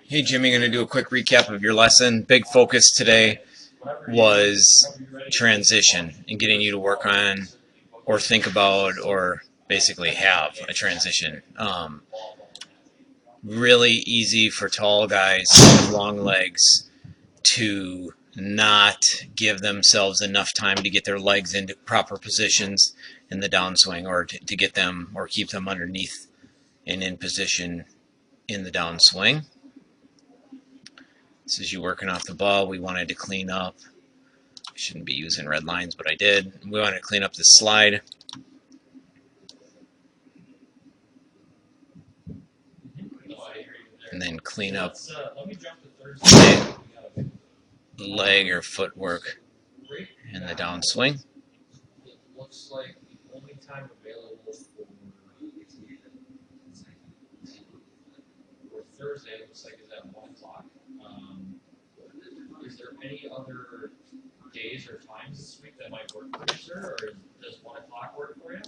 Hey Jimmy, going to do a quick recap of your lesson. Big focus today was transition and getting you to work on or think about or basically have a transition. Really easy for tall guys with long legs to not give themselves enough time to get their legs into proper positions in the downswing or to get them or keep them underneath and in position in the downswing. This is you working off the ball. We wanted to clean up. I shouldn't be using red lines, but I did. We wanted to clean up this slide. And then clean up leg or footwork in the downswing. Looks like the only time available for Thursday, it looks like is at 1 o'clock. Is there any other days or times this week that might work for you, sir, or does 1 o'clock work for you?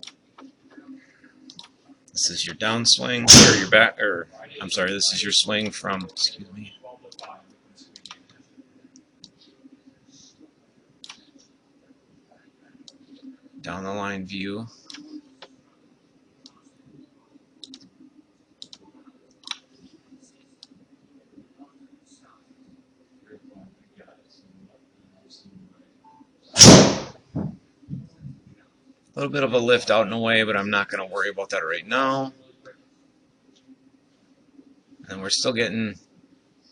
This is your downswing, or your back, or I'm sorry, this is your swing from, excuse me. Down the line view. A little bit of a lift out and away, but I'm not going to worry about that right now. And we're still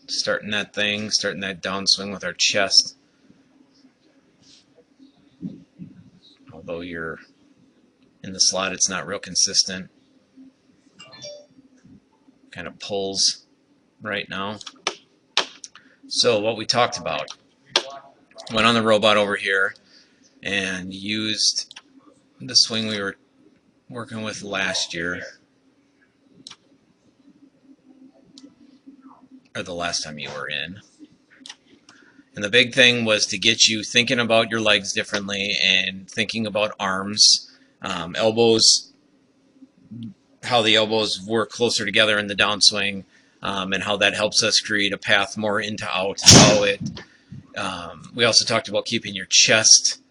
starting that downswing with our chest. Although you're in the slot, it's not real consistent. Kind of pulls right now. So what we talked about, went on the robot over here and used the swing we were working with last year, or the last time you were in. And the big thing was to get you thinking about your legs differently and thinking about arms, elbows, how the elbows work closer together in the downswing, and how that helps us create a path more into out. We also talked about keeping your chest,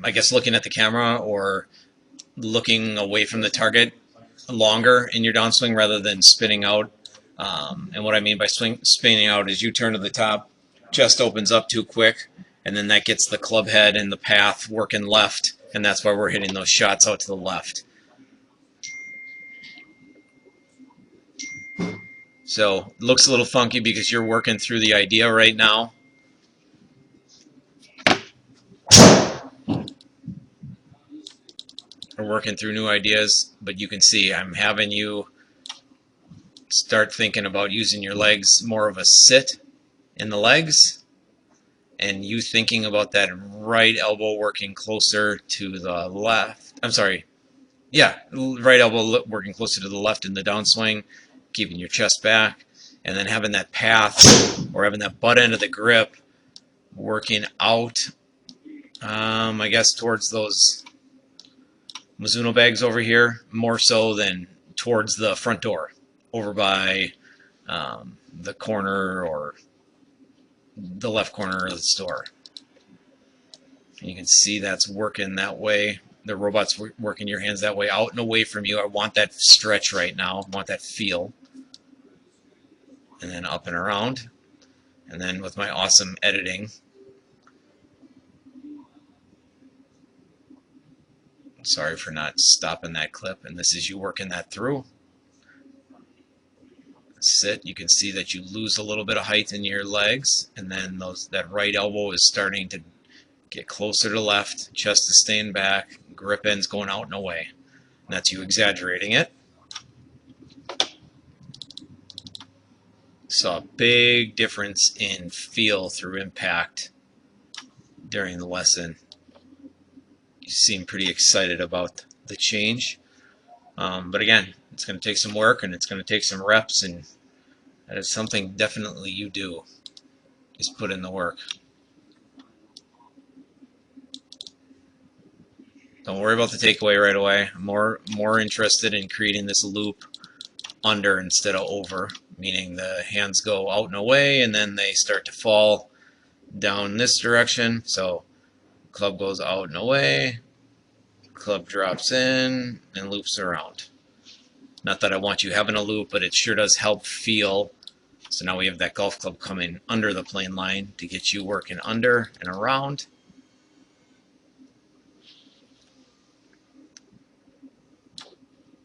I guess, looking at the camera or looking away from the target longer in your downswing rather than spinning out. And what I mean by spinning out is you turn to the top, chest opens up too quick, and then that gets the club head and the path working left, and that's why we're hitting those shots out to the left. So it looks a little funky because you're working through the idea right now. We're working through new ideas, but you can see I'm having you start thinking about using your legs more of a sit in the legs, and you thinking about that right elbow working closer to the left. I'm sorry. Yeah, right elbow working closer to the left in the downswing, keeping your chest back, and then having that path or having that butt end of the grip working out, I guess, towards those Mizuno bags over here, more so than towards the front door, over by the corner or the left corner of the store. And you can see that's working that way. The robot's working your hands that way, out and away from you. I want that stretch right now. I want that feel. And then up and around. And then with my awesome editing, sorry for not stopping that clip. And this is you working that through. Sit, you can see that you lose a little bit of height in your legs, and then that right elbow is starting to get closer to left, chest is staying back, grip end's going out and away. And that's you exaggerating it. Saw a big difference in feel through impact during the lesson. You seem pretty excited about the change. But again, it's going to take some work and it's going to take some reps, and that is something definitely you do, is put in the work. Don't worry about the takeaway right away. I'm more interested in creating this loop under instead of over. meaning the hands go out and away and then they start to fall down this direction. So club goes out and away, club drops in and loops around. Not that I want you having a loop, but it sure does help feel. So now we have that golf club coming under the plane line to get you working under and around.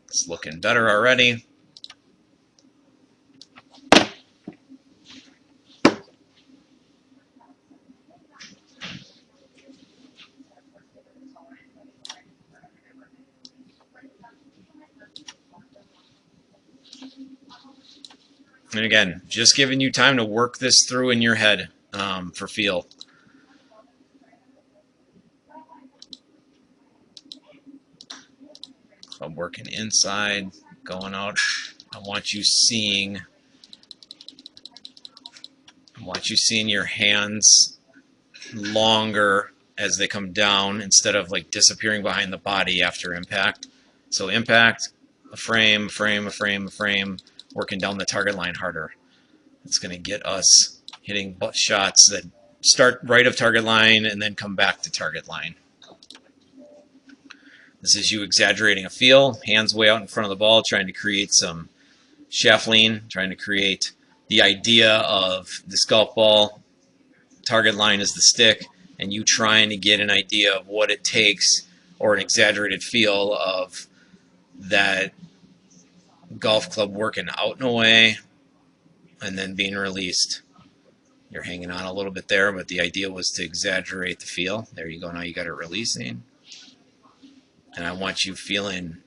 It's looking better already. And again, just giving you time to work this through in your head for feel. Club working inside, going out. I want you seeing your hands longer as they come down instead of like disappearing behind the body after impact. So impact, a frame, a frame, working down the target line harder. It's going to get us hitting shots that start right of target line and then come back to target line. This is you exaggerating a feel, hands way out in front of the ball, trying to create some shaft lean, trying to create the idea of this golf ball, target line is the stick, and you trying to get an idea of what it takes or an exaggerated feel of that golf club working out and away and then being released. You're hanging on a little bit there, but the idea was to exaggerate the feel. There you go. Now you got it releasing. And I want you feeling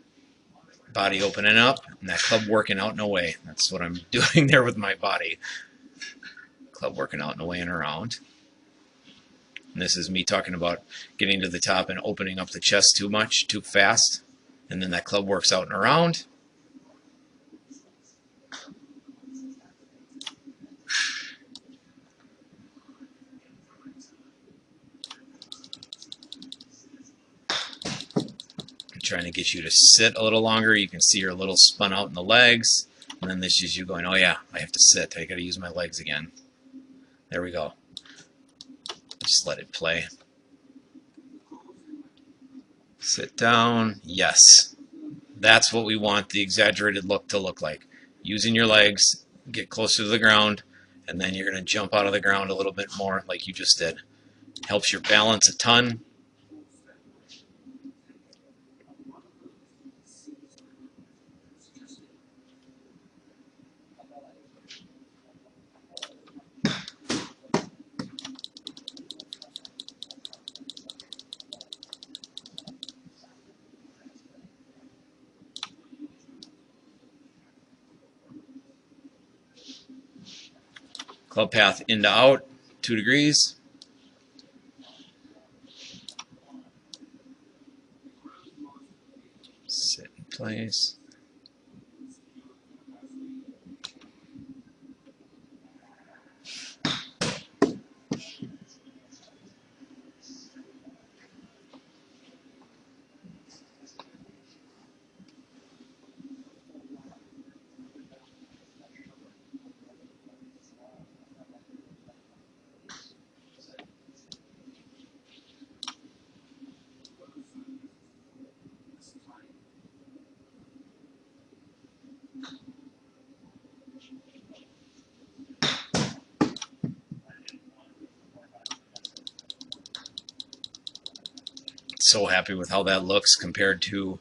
body opening up and that club working out and away. That's what I'm doing there with my body. Club working out and away and around. And this is me talking about getting to the top and opening up the chest too much, too fast. And then that club works out and around. I'm trying to get you to sit a little longer. You can see you're a little spun out in the legs. And then this is you going, oh yeah, I have to sit. I got to use my legs again. There we go. Just let it play. Sit down. Yes. That's what we want the exaggerated look to look like. Using your legs, get closer to the ground, and then you're going to jump out of the ground a little bit more like you just did. Helps your balance a ton. Club path in to out, 2 degrees. Sit in place. So happy with how that looks compared to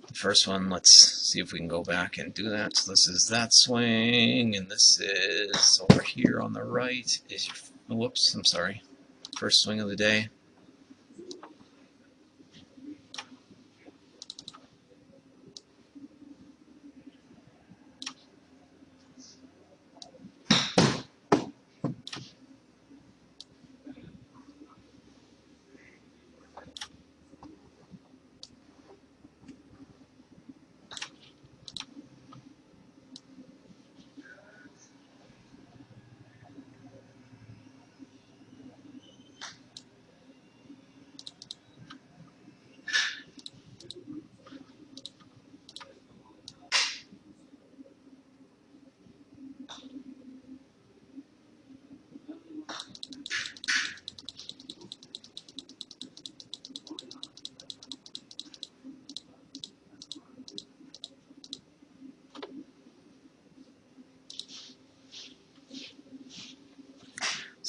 the first one. Let's see if we can go back and do that. So this is that swing, and this is over here on the right. Is your, whoops, I'm sorry. First swing of the day.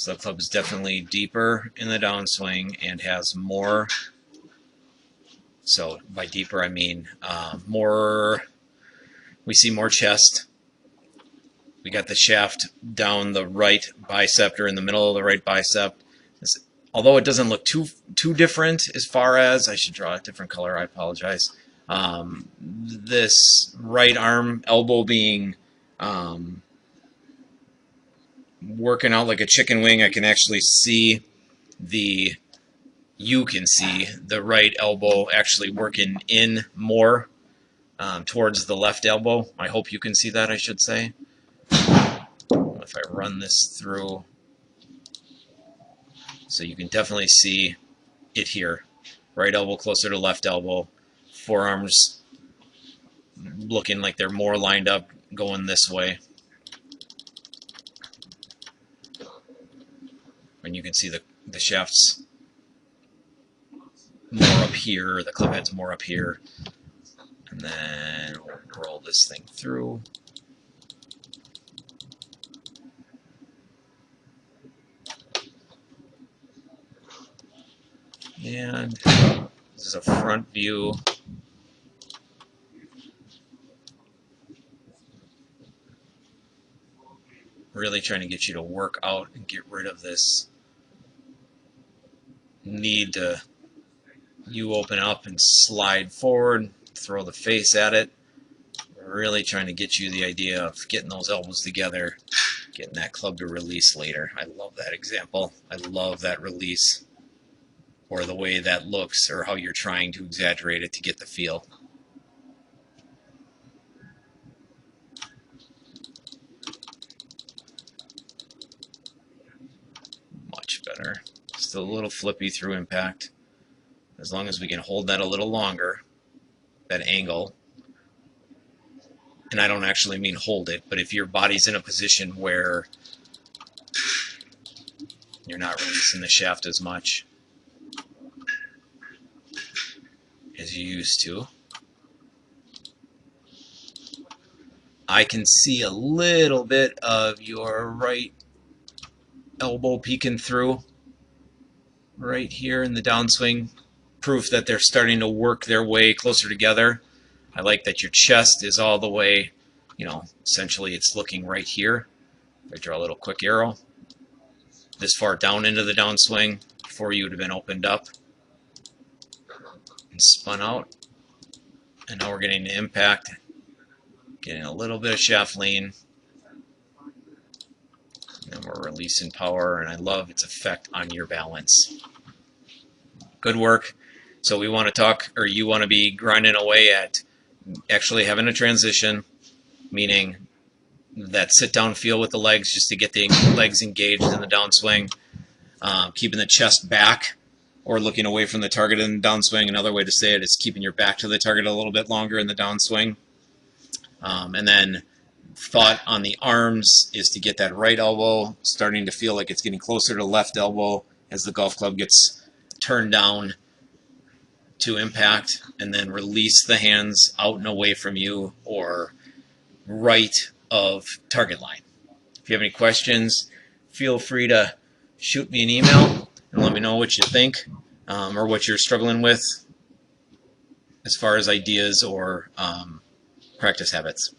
So the club is definitely deeper in the downswing and has more. So by deeper, I mean more. We see more chest. We got the shaft down the right bicep, or in the middle of the right bicep. Although it doesn't look too different as far as, I should draw a different color, I apologize. This right arm elbow being working out like a chicken wing, I can actually see you can see the right elbow actually working in more towards the left elbow. I hope you can see that, I should say. If I run this through, so you can definitely see it here. Right elbow closer to left elbow. Forearms looking like they're more lined up going this way. And you can see the shafts more up here, the club head's more up here. And then we'll roll this thing through. And this is a front view. Really trying to get you to work out and get rid of this need to you open up and slide forward, throw the face at it. Really trying to get you the idea of getting those elbows together, getting that club to release later. I love that example. I love that release, or the way that looks, or how you're trying to exaggerate it to get the feel. Much better. Still a little flippy through impact. As long as we can hold that a little longer, that angle. And I don't actually mean hold it, but if your body's in a position where you're not releasing the shaft as much as you used to, I can see a little bit of your right elbow peeking through right here in the downswing. Proof that they're starting to work their way closer together. I like that your chest is all the way, essentially it's looking right here. If I draw a little quick arrow, this far down into the downswing before you would have been opened up and spun out. And now we're getting the impact, getting a little bit of shaft lean. And then we're releasing power, and I love its effect on your balance. Good work. So we want to talk, or you want to be grinding away at actually having a transition, meaning that sit-down feel with the legs, just to get the legs engaged in the downswing, keeping the chest back or looking away from the target in the downswing. Another way to say it is keeping your back to the target a little bit longer in the downswing. And then thought on the arms is to get that right elbow starting to feel like it's getting closer to left elbow as the golf club gets turned down to impact, and then release the hands out and away from you or right of target line. If you have any questions, feel free to shoot me an email and let me know what you think, or what you're struggling with as far as ideas or practice habits.